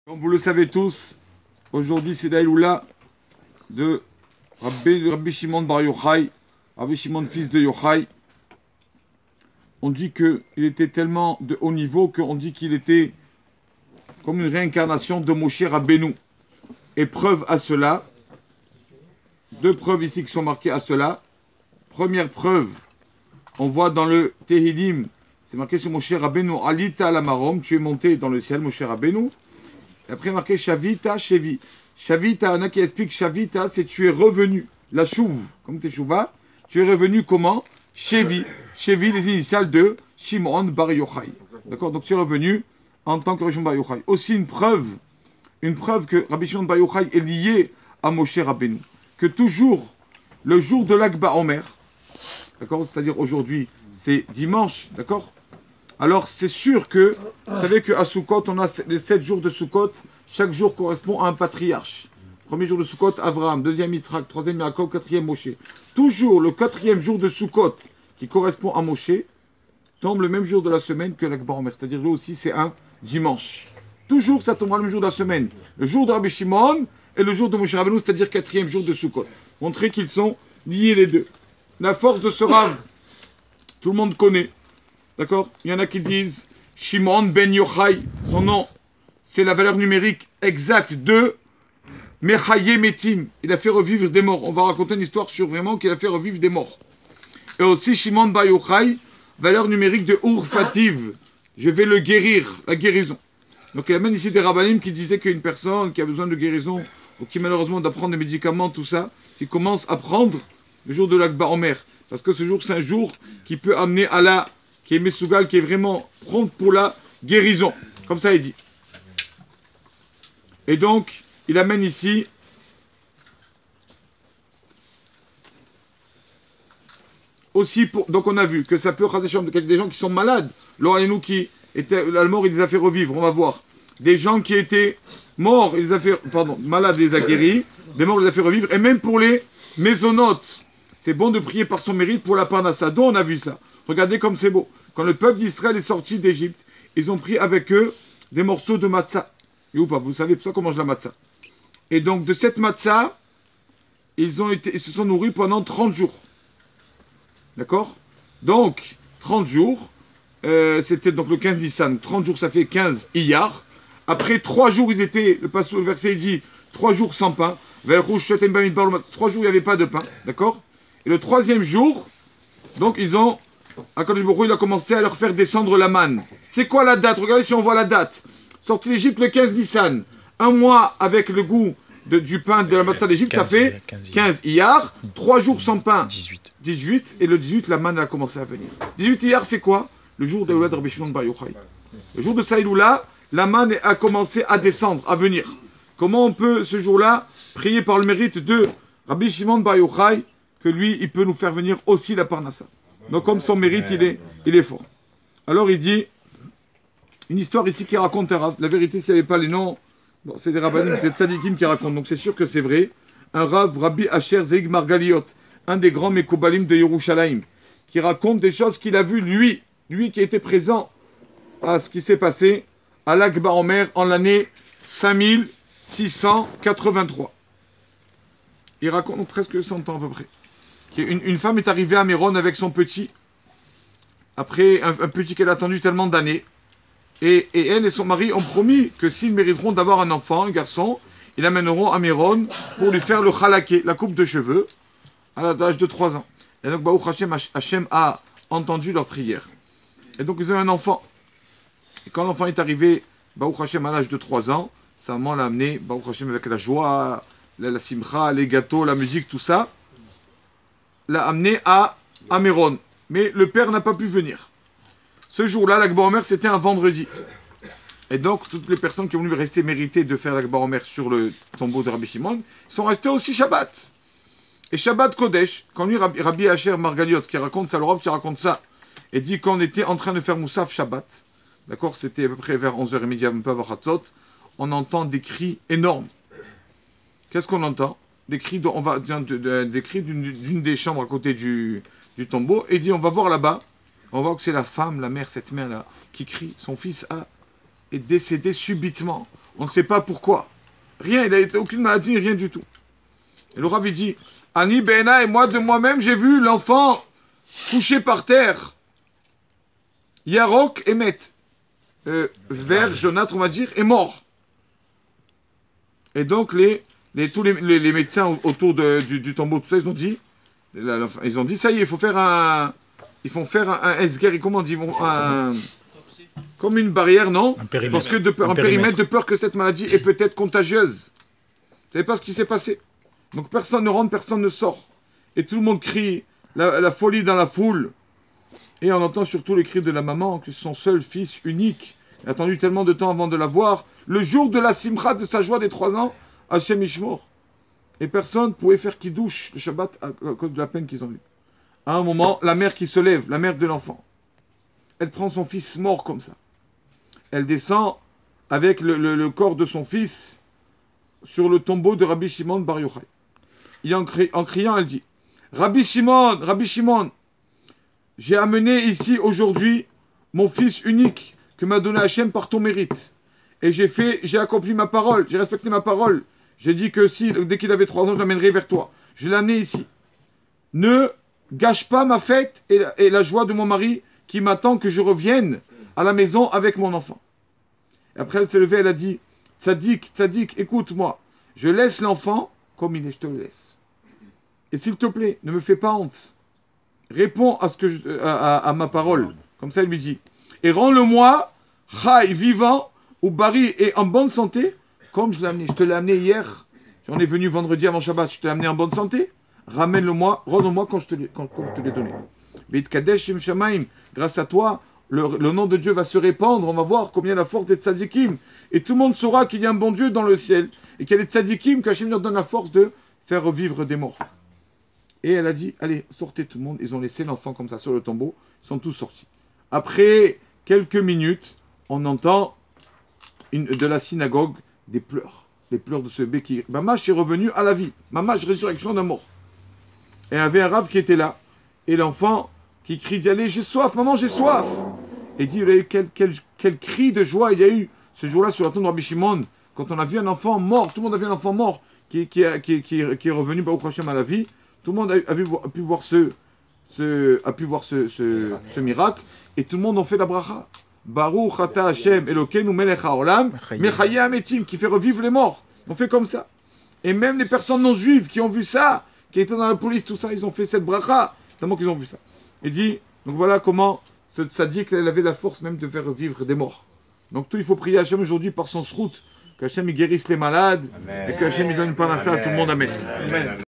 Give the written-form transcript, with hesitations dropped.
Comme vous le savez tous, aujourd'hui c'est l'Aïloula de Rabbi Shimon Bar Yochai, Rabbi Shimon fils de Yochai. On dit qu'il était tellement de haut niveau qu'on dit qu'il était comme une réincarnation de Moshe Rabbeinu. Et preuve à cela, deux preuves ici qui sont marquées à cela. Première preuve, on voit dans le Tehillim, c'est marqué sur Moshe Rabbeinu, Alita la Marom, tu es monté dans le ciel, Moshe Rabbeinu. Et après marqué Shavita Shevi. Shavita, il y en a qui expliquent Shavita, c'est tu es revenu. La chouve, comme Teshuvah, tu es revenu comment? Shevi. Shevi, les initiales de Shimon Bar Yochai. D'accord? Donc tu es revenu en tant que Rabbi Shimon Bar Yochai. Aussi une preuve que Rabbi Shimon Bar Yochai est lié à Moshe Rabbeinu. Que toujours, le jour de l'Akba Omer, d'accord? C'est-à-dire aujourd'hui, c'est dimanche, d'accord? Alors, c'est sûr que, vous savez qu'à Sukkot, on a les 7 jours de Sukkot, chaque jour correspond à un patriarche. Premier jour de Sukkot, Abraham, deuxième Yitzhak, troisième Yaakov, quatrième Moshe. Toujours, le quatrième jour de Sukkot, qui correspond à Moshe, tombe le même jour de la semaine que l'Akba Omer. C'est-à-dire, lui aussi, c'est un dimanche. Toujours, ça tombera le même jour de la semaine. Le jour de Rabbi Shimon et le jour de Moshe Rabbeinu, c'est-à-dire quatrième jour de Sukkot. Montrer qu'ils sont liés les deux. La force de ce Rav, tout le monde connaît. D'accord? Il y en a qui disent Shimon ben Yochai, son nom, c'est la valeur numérique exacte de Mechaye Metim. Il a fait revivre des morts. On va raconter une histoire sur vraiment qu'il a fait revivre des morts. Et aussi Shimon ben Yochai, valeur numérique de Urfativ. Je vais le guérir, la guérison. Donc il y a même ici des rabbanim qui disaient qu'une personne qui a besoin de guérison, ou qui malheureusement doit prendre des médicaments, tout ça, qui commence à prendre le jour de l'Akba Omer. Parce que ce jour, c'est un jour qui peut amener à la qui est Mesougal, qui est vraiment prompt pour la guérison. Comme ça, il dit. Et donc, il amène ici aussi pour... Donc, on a vu que ça peut des gens qui sont malades. Nous qui étaient... La mort, il les a fait revivre, on va voir. Des gens qui étaient morts, il les a fait... Pardon, malades, il les a guéris. Des morts, il les a fait revivre. Et même pour les mésonotes. C'est bon de prier par son mérite pour la parnassa. Donc, on a vu ça. Regardez comme c'est beau. Quand le peuple d'Israël est sorti d'Égypte, ils ont pris avec eux des morceaux de matzah. Et ou pas, vous savez ça qu'on mange la matzah. Et donc de cette matzah, ils se sont nourris pendant 30 jours. D'accord? Donc, 30 jours, c'était donc le 15 Nissan. 30 jours, ça fait 15 Iyar. Après 3 jours, ils étaient, le verset dit, 3 jours sans pain. 3 jours, il n'y avait pas de pain. D'accord? Et le 3e jour, donc ils ont... Akadosh Baruch Hu, il a commencé à leur faire descendre la manne. C'est quoi la date? Regardez si on voit la date. Sorti d'Égypte le 15 Nissan. Un mois avec le goût du pain de la matzah d'Égypte, ça fait 15 Iyar. 3 jours sans pain, 18. Et le 18, la manne a commencé à venir. 18 Iyar, c'est quoi? Le jour de l'Oula de Rabbi Shimon Bar Yochai. Le jour de Saïloula, la manne a commencé à descendre, à venir. Comment on peut, ce jour-là, prier par le mérite de Rabbi Shimon Bar Yochai, que lui, il peut nous faire venir aussi la parnassa. Donc comme son mérite, il est fort. Alors il dit, une histoire ici qui raconte un Rav. La vérité, s'il n'y avait pas les noms, bon, c'est des rabbanim, c'est des tzadikim qui racontent, donc c'est sûr que c'est vrai. Un Rav, Rabbi Asher Zeig Margaliot, un des grands Mekoubalim de Yerushalayim, qui raconte des choses qu'il a vues, lui qui était présent à ce qui s'est passé à l'Akba Omer en l'année 5683. Il raconte presque 100 ans à peu près. Une femme est arrivée à Méron avec son petit, après un petit qu'elle a attendu tellement d'années. Et elle et son mari ont promis que s'ils mériteront d'avoir un enfant, un garçon, ils l'amèneront à Méron pour lui faire le chalaké, la coupe de cheveux, à l'âge de 3 ans. Et donc, Baruch Hashem a entendu leur prière. Et donc, ils ont un enfant. Et quand l'enfant est arrivé, Baruch Hashem à l'âge de 3 ans, sa maman l'a amené, Baruch Hashem avec la joie, la simcha, les gâteaux, la musique, tout ça, l'a amené à Méron. Mais le père n'a pas pu venir. Ce jour-là, l'Akba Omer, c'était un vendredi. Et donc, toutes les personnes qui ont voulu rester mériter de faire l'Akba Omer sur le tombeau de Rabbi Shimon sont restées aussi Shabbat. Et Shabbat Kodesh, quand lui, Rabbi Asher Margaliot, qui raconte ça, le Rav qui raconte ça, et dit qu'on était en train de faire Moussaf Shabbat, d'accord, c'était à peu près vers 11h30, un peu avant Chatzot, on entend des cris énormes. Qu'est-ce qu'on entend? Des cris d'une des chambres à côté du tombeau, et dit on va voir là-bas, on voit que c'est la femme, la mère, cette mère-là, qui crie, son fils est décédé subitement. On ne sait pas pourquoi. Rien, il n'a aucune maladie, rien du tout. Et le Rav, il dit, Ani Bena et moi, de moi-même, j'ai vu l'enfant couché par terre. Yarok et Met. Vert, jaunâtre, on va dire, est mort. Et donc, tous les médecins autour du tombeau, tout ça, ils ont dit, ça y est, il faut faire un... Ils font faire un esguerre, comment on dit, comme une barrière, non? Un périmètre. Parce que un périmètre de peur que cette maladie est peut-être contagieuse. Vous savez pas ce qui s'est passé? Donc personne ne rentre, personne ne sort. Et tout le monde crie, la folie dans la foule. Et on entend surtout les cris de la maman, que son seul fils unique a attendu tellement de temps avant de la voir. Le jour de la simcha, de sa joie des 3 ans, Hachem Ishmor. Et personne ne pouvait faire qui douche le Shabbat à cause de la peine qu'ils ont eue. À un moment, la mère qui se lève, la mère de l'enfant, elle prend son fils mort comme ça. Elle descend avec le corps de son fils sur le tombeau de Rabbi Shimon Bar Yochai. Et en criant, elle dit, Rabbi Shimon, j'ai amené ici aujourd'hui mon fils unique que m'a donné Hachem par ton mérite. Et j'ai accompli ma parole, j'ai respecté ma parole. J'ai dit que dès qu'il avait 3 ans, je l'amènerai vers toi. Je l'ai amené ici. Ne gâche pas ma fête et la joie de mon mari qui m'attend que je revienne à la maison avec mon enfant. Et après, elle s'est levée, elle a dit, Tzadik, écoute-moi. Je laisse l'enfant comme il est, je te le laisse. Et s'il te plaît, ne me fais pas honte. Réponds à ma parole. Comme ça, il lui dit. Et rends-le-moi, Chai, vivant, ou Bari, et en bonne santé, comme je l'ai amené. Je te l'ai amené hier. J'en ai venu vendredi avant Shabbat. Je te l'ai amené en bonne santé. Ramène-le-moi, rends-le-moi quand je te l'ai donné. Veit Kadesh Shem Shamaim. Grâce à toi, le nom de Dieu va se répandre. On va voir combien la force des tzadikim. Et tout le monde saura qu'il y a un bon Dieu dans le ciel. Et qu'il y a des tzadikim, qu'Hachem leur donne la force de faire revivre des morts. Et elle a dit, allez, sortez tout le monde. Ils ont laissé l'enfant comme ça sur le tombeau. Ils sont tous sortis. Après quelques minutes, on entend de la synagogue des pleurs. Les pleurs de ce bébé qui... Mamash est revenu à la vie. Mamash, résurrection d'un mort. Et il y avait un rave qui était là. Et l'enfant qui crie, dit, allez, j'ai soif, maman, j'ai soif. Et dit, quel cri de joie il y a eu ce jour-là sur la tombe de Rabbi Shimon. Quand on a vu un enfant mort, tout le monde a vu un enfant mort qui est revenu Baruch Hashem à la vie. Tout le monde a pu voir ce miracle. Et tout le monde en fait la bracha. Baruch ata Hashem Elokeinu melech haolam mechayeh hametim, qui fait revivre les morts. On fait comme ça. Et même les personnes non juives qui ont vu ça, qui étaient dans la police, tout ça, ils ont fait cette bracha, tellement qu'ils ont vu ça. Il dit, donc voilà comment ce tzaddik, elle avait la force même de faire revivre des morts. Donc tout, il faut prier Hachem aujourd'hui par son srout, que Hachem il guérisse les malades, amen. Et que Hachem il donne une parnassa à tout le monde, amen. Amen.